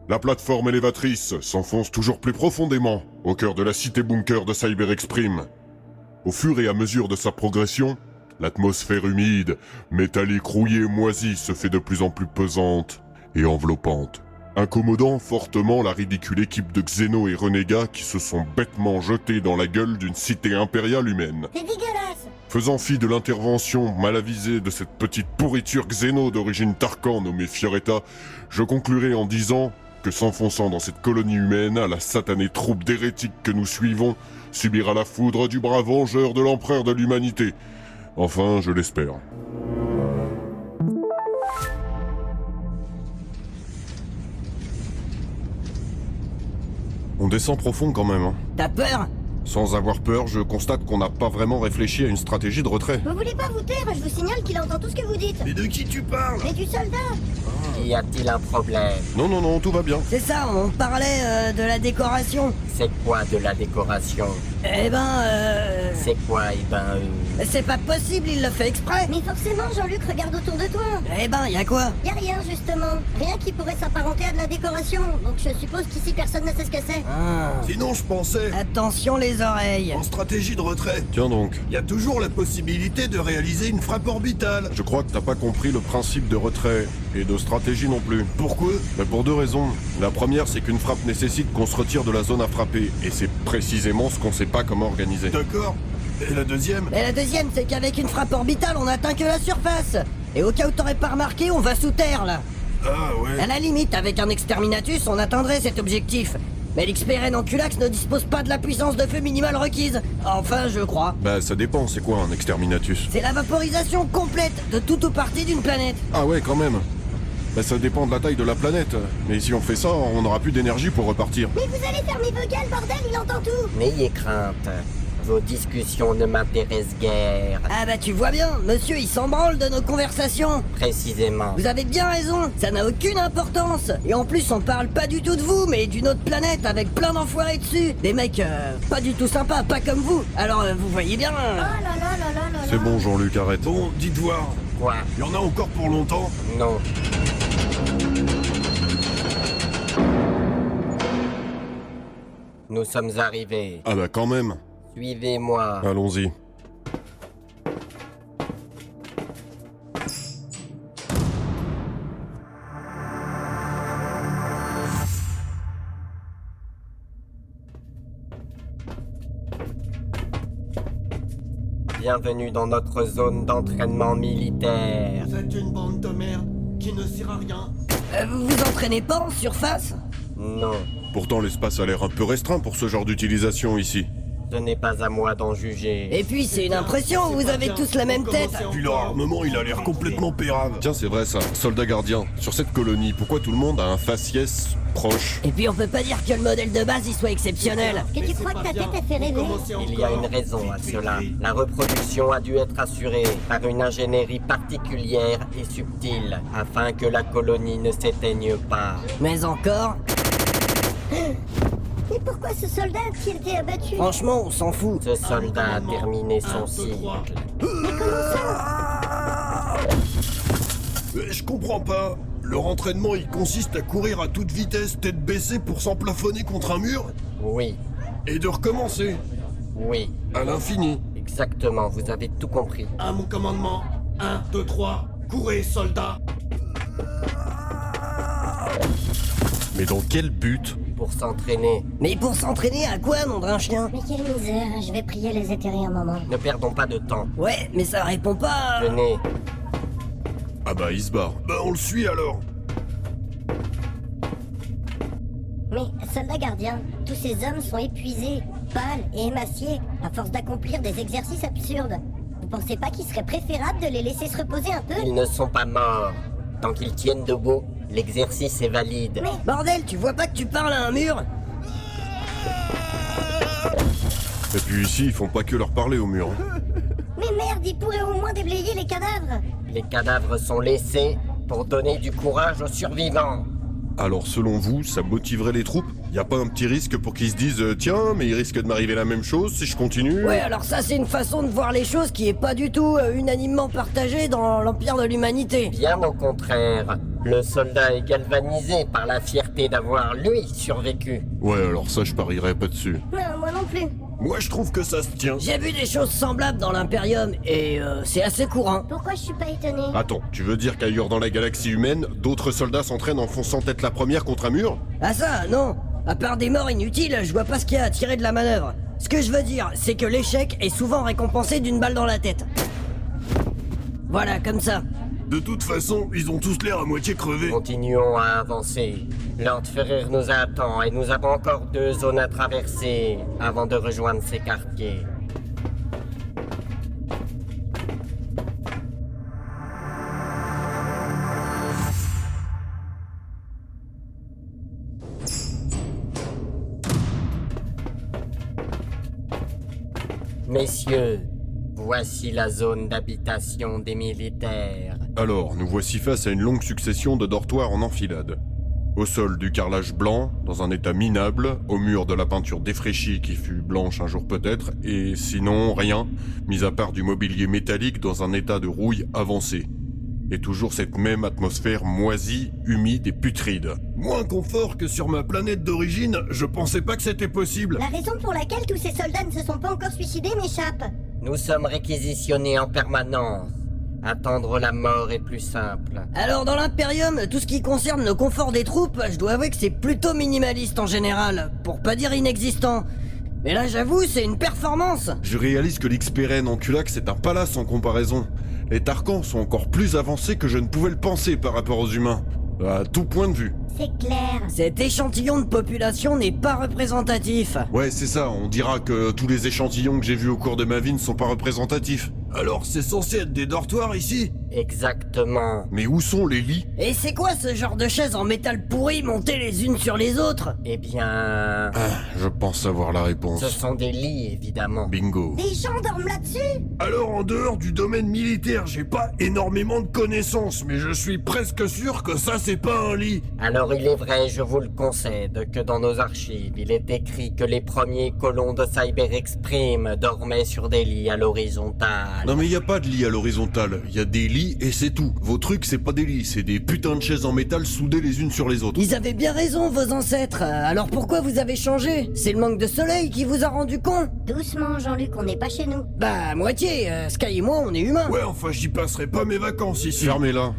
La plateforme élévatrice s'enfonce toujours plus profondément au cœur de la cité bunker de Cyber Exprime. Au fur et à mesure de sa progression, l'atmosphère humide, métallique, rouillée et moisie se fait de plus en plus pesante et enveloppante, incommodant fortement la ridicule équipe de Xeno et renégats qui se sont bêtement jetés dans la gueule d'une cité impériale humaine. C'est dégueulasse! Faisant fi de l'intervention mal avisée de cette petite pourriture Xeno d'origine Tarkan nommée Fioretta, je conclurai en disant que s'enfonçant dans cette colonie humaine, la satanée troupe d'hérétiques que nous suivons subira la foudre du bras vengeur de l'empereur de l'humanité. Enfin, je l'espère. On descend profond quand même, hein. T'as peur? Sans avoir peur, je constate qu'on n'a pas vraiment réfléchi à une stratégie de retrait. Vous voulez pas vous taire? Je vous signale qu'il entend tout ce que vous dites. Mais de qui tu parles? Mais du soldat! Y a-t-il un problème? Non, tout va bien. C'est ça, on parlait de la décoration. C'est quoi de la décoration? Eh ben, C'est quoi, c'est pas possible, il le fait exprès. Mais forcément, Jean-Luc, regarde autour de toi. Eh ben, y a quoi? Y a rien, justement. Rien qui pourrait s'apparenter à de la décoration. Donc je suppose qu'ici, personne ne sait ce que c'est. Ah. Sinon, je pensais, Attention les oreilles. en stratégie de retrait, Tiens donc, il y a toujours la possibilité de réaliser une frappe orbitale. je crois que t'as pas compris le principe de retrait, et de stratégie non plus. Pourquoi? Mais pour deux raisons. La première, c'est qu'une frappe nécessite qu'on se retire de la zone à frapper, et c'est précisément ce qu'on sait pas comment organiser. D'accord. Et la deuxième? Mais la deuxième, c'est qu'avec une frappe orbitale, on n'atteint que la surface. Et au cas où t'aurais pas remarqué, on va sous terre là. Ah ouais. À la limite, avec un exterminatus, on atteindrait cet objectif. Mais l'XPRN Enculax ne dispose pas de la puissance de feu minimale requise. Enfin, je crois. Bah ça dépend, c'est quoi un exterminatus? C'est la vaporisation complète de tout ou partie d'une planète. Ah ouais, quand même. Bah ça dépend de la taille de la planète. Mais si on fait ça, on n'aura plus d'énergie pour repartir. Mais vous allez fermer vos gueules, bordel, il entend tout! N'ayez crainte. Vos discussions ne m'intéressent guère. Ah bah tu vois bien, monsieur il s'en branle de nos conversations. Précisément. Vous avez bien raison, ça n'a aucune importance. Et en plus on parle pas du tout de vous, mais d'une autre planète avec plein d'enfoirés dessus. Des mecs pas du tout sympas, pas comme vous. Alors vous voyez bien. Oh là là là là là là! C'est bon Jean-Luc, arrête. Bon, dites voir. Quoi? Il y en a encore pour longtemps? Non. Nous sommes arrivés. Ah bah quand même. Suivez-moi. Allons-y. Bienvenue dans notre zone d'entraînement militaire. Vous êtes une bande de merde qui ne sert à rien. Vous vous entraînez pas en surface? Non. Pourtant l'espace a l'air un peu restreint pour ce genre d'utilisation ici. Ce n'est pas à moi d'en juger. Et puis c'est une impression, vous avez tous la même tête. Puis leur armement, il a l'air complètement pérave. Tiens, c'est vrai ça. Soldat gardien, sur cette colonie, pourquoi tout le monde a un faciès proche? Et puis on peut pas dire que le modèle de base il soit exceptionnel. Que tu crois que ta tête a fait rêver? Il y a une raison à cela. La reproduction a dû être assurée par une ingénierie particulière et subtile, afin que la colonie ne s'éteigne pas. Mais encore, Mais pourquoi ce soldat a-t-il été abattu? franchement on s'en fout. Ce soldat a terminé son cycle. Mais je comprends pas. Leur entraînement, il consiste à courir à toute vitesse, tête baissée pour s'emplafonner contre un mur Oui, et de recommencer oui, à l'infini. exactement, vous avez tout compris. À mon commandement, 1, 2, 3, courez, soldats. Mais dans quel but? Pour s'entraîner, Mais pour s'entraîner à quoi, nom d'un chien? Mais quelle misère, je vais prier les éthériens un moment. ne perdons pas de temps. Ouais, mais ça répond pas à... Venez, Ah bah il se barre. Bah on le suit alors. Mais, soldat gardien, tous ces hommes sont épuisés, pâles et émaciés, à force d'accomplir des exercices absurdes. Vous pensez pas qu'il serait préférable de les laisser se reposer un peu? ils ne sont pas morts. Tant qu'ils tiennent debout, l'exercice est valide. Bordel, tu vois pas que tu parles à un mur? Et puis ici, ils font pas que leur parler au mur. hein. Mais merde, ils pourraient au moins déblayer les cadavres! Les cadavres sont laissés pour donner du courage aux survivants. Alors selon vous, ça motiverait les troupes? Y a pas un petit risque pour qu'ils se disent tiens, mais il risque de m'arriver la même chose si je continue? Ouais, alors ça c'est une façon de voir les choses qui est pas du tout unanimement partagée dans l'Empire de l'Humanité. Bien au contraire, Le soldat est galvanisé par la fierté d'avoir, lui, survécu. Ouais, alors ça, je parierais pas dessus. Non, moi non plus. Moi je trouve que ça se tient. J'ai vu des choses semblables dans l'Imperium et c'est assez courant. Pourquoi je suis pas étonné? Attends, tu veux dire qu'ailleurs dans la galaxie humaine, d'autres soldats s'entraînent en fonçant tête la première contre un mur? Ah ça, non. À part des morts inutiles, je vois pas ce qu'il y a à tirer de la manœuvre. Ce que je veux dire, c'est que l'échec est souvent récompensé d'une balle dans la tête. Voilà, comme ça. De toute façon, ils ont tous l'air à moitié crevés. Continuons à avancer. Lord Ferrer nous attend et nous avons encore 2 zones à traverser avant de rejoindre ces quartiers. Messieurs, voici la zone d'habitation des militaires. Alors, nous voici face à une longue succession de dortoirs en enfilade. Au sol, du carrelage blanc, dans un état minable, au mur de la peinture défraîchie qui fut blanche un jour peut-être, et sinon rien, mis à part du mobilier métallique dans un état de rouille avancé. Et toujours cette même atmosphère moisie, humide et putride. Moins confort que sur ma planète d'origine, je pensais pas que c'était possible. La raison pour laquelle tous ces soldats ne se sont pas encore suicidés m'échappe. Nous sommes réquisitionnés en permanence. Attendre la mort est plus simple. Alors dans l'Imperium, tout ce qui concerne le confort des troupes, je dois avouer que c'est plutôt minimaliste en général, pour pas dire inexistant. Mais là j'avoue, c'est une performance. Je réalise que l'Xperen en Culac c'est un palace en comparaison. Les Tarkans sont encore plus avancés que je ne pouvais le penser par rapport aux humains. À tout point de vue. C'est clair. Cet échantillon de population n'est pas représentatif. Ouais, c'est ça, on dira que tous les échantillons que j'ai vus au cours de ma vie ne sont pas représentatifs. Alors c'est censé être des dortoirs ici? Exactement. Mais où sont les lits? Et c'est quoi ce genre de chaises en métal pourri montées les unes sur les autres? Eh bien... Je pense savoir la réponse. ce sont des lits, évidemment. Bingo. Des gens dorment là-dessus? Alors en dehors du domaine militaire, j'ai pas énormément de connaissances, mais je suis presque sûr que ça c'est pas un lit. Alors il est vrai, je vous le concède, que dans nos archives, il est écrit que les premiers colons de CyberX Prime dormaient sur des lits à l'horizontale. Non mais y a pas de lit à l'horizontale, y a des lits et c'est tout. Vos trucs c'est pas des lits, c'est des putains de chaises en métal soudées les unes sur les autres. Ils avaient bien raison, vos ancêtres. Alors pourquoi vous avez changé? C'est le manque de soleil qui vous a rendu con? Doucement, Jean-Luc, on n'est pas chez nous. Bah, à moitié. Sky et moi, on est humains. Ouais, enfin j'y passerai pas mes vacances ici. Fermez-la.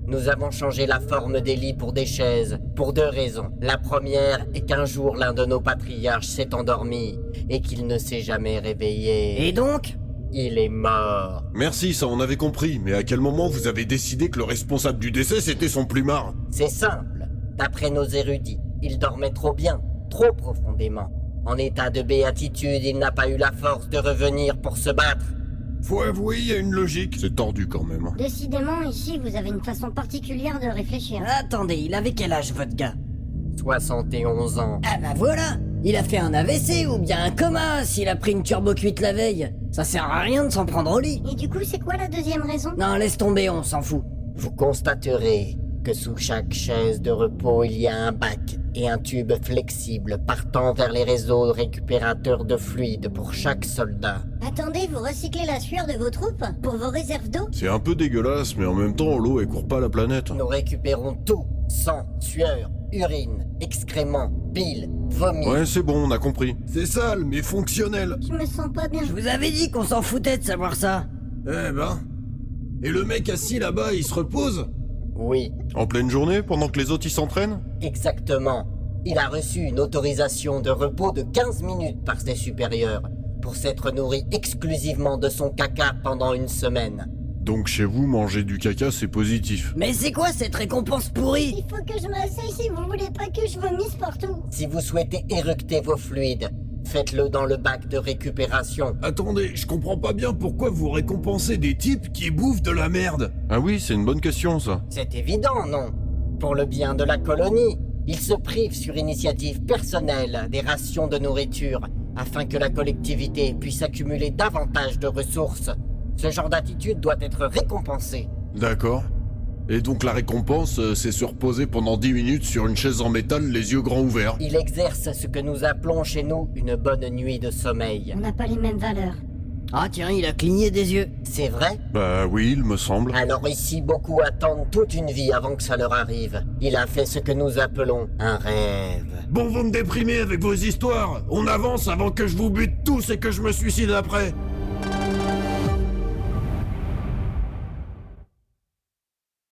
Nous avons changé la forme des lits pour des chaises, pour 2 raisons. La première est qu'un jour l'un de nos patriarches s'est endormi et qu'il ne s'est jamais réveillé. Et donc? Il est mort. Merci, ça on avait compris, mais à quel moment vous avez décidé que le responsable du décès c'était son plumard? C'est simple. D'après nos érudits, il dormait trop bien, trop profondément. En état de béatitude, il n'a pas eu la force de revenir pour se battre. Faut avouer, y a une logique. C'est tordu quand même. Décidément, ici, vous avez une façon particulière de réfléchir. Attendez, il avait quel âge, votre gars? 71 ans. Ah bah voilà. Il a fait un AVC ou bien un coma s'il a pris une turbo-cuite la veille. Ça sert à rien de s'en prendre au lit. Et du coup, c'est quoi la deuxième raison? Non, laisse tomber, on s'en fout. Vous constaterez que sous chaque chaise de repos, il y a un bac et un tube flexible partant vers les réseaux récupérateurs de fluide pour chaque soldat. Attendez, vous recyclez la sueur de vos troupes pour vos réserves d'eau? C'est un peu dégueulasse, mais en même temps l'eau elle court pas la planète. Nous récupérons tout. Sang, sueur, urine, excréments, bile, vomi. Ouais, c'est bon, on a compris. C'est sale, mais fonctionnel. Je me sens pas bien. Je vous avais dit qu'on s'en foutait de savoir ça. Eh ben... Et le mec assis là-bas, il se repose? Oui, En pleine journée, pendant que les autres ils s'entraînent? exactement. Il a reçu une autorisation de repos de 15 minutes par ses supérieurs pour s'être nourri exclusivement de son caca pendant une semaine. Donc chez vous, manger du caca c'est positif. Mais c'est quoi cette récompense pourrie? Il faut que je m'asseye si vous voulez pas que je vomisse partout. Si vous souhaitez éructer vos fluides, faites-le dans le bac de récupération. Attendez, je comprends pas bien pourquoi vous récompensez des types qui bouffent de la merde. Ah oui, c'est une bonne question ça. C'est évident, non? Pour le bien de la colonie, ils se privent sur initiative personnelle des rations de nourriture afin que la collectivité puisse accumuler davantage de ressources. Ce genre d'attitude doit être récompensé. D'accord. Et donc la récompense, c'est se reposer pendant 10 minutes sur une chaise en métal, les yeux grands ouverts. Il exerce ce que nous appelons chez nous une bonne nuit de sommeil. On n'a pas les mêmes valeurs. Ah tiens, il a cligné des yeux. C'est vrai? Bah oui, il me semble. Alors ici, beaucoup attendent toute une vie avant que ça leur arrive. Il a fait ce que nous appelons un rêve. Bon, vous me déprimez avec vos histoires. On avance avant que je vous bute tous et que je me suicide après.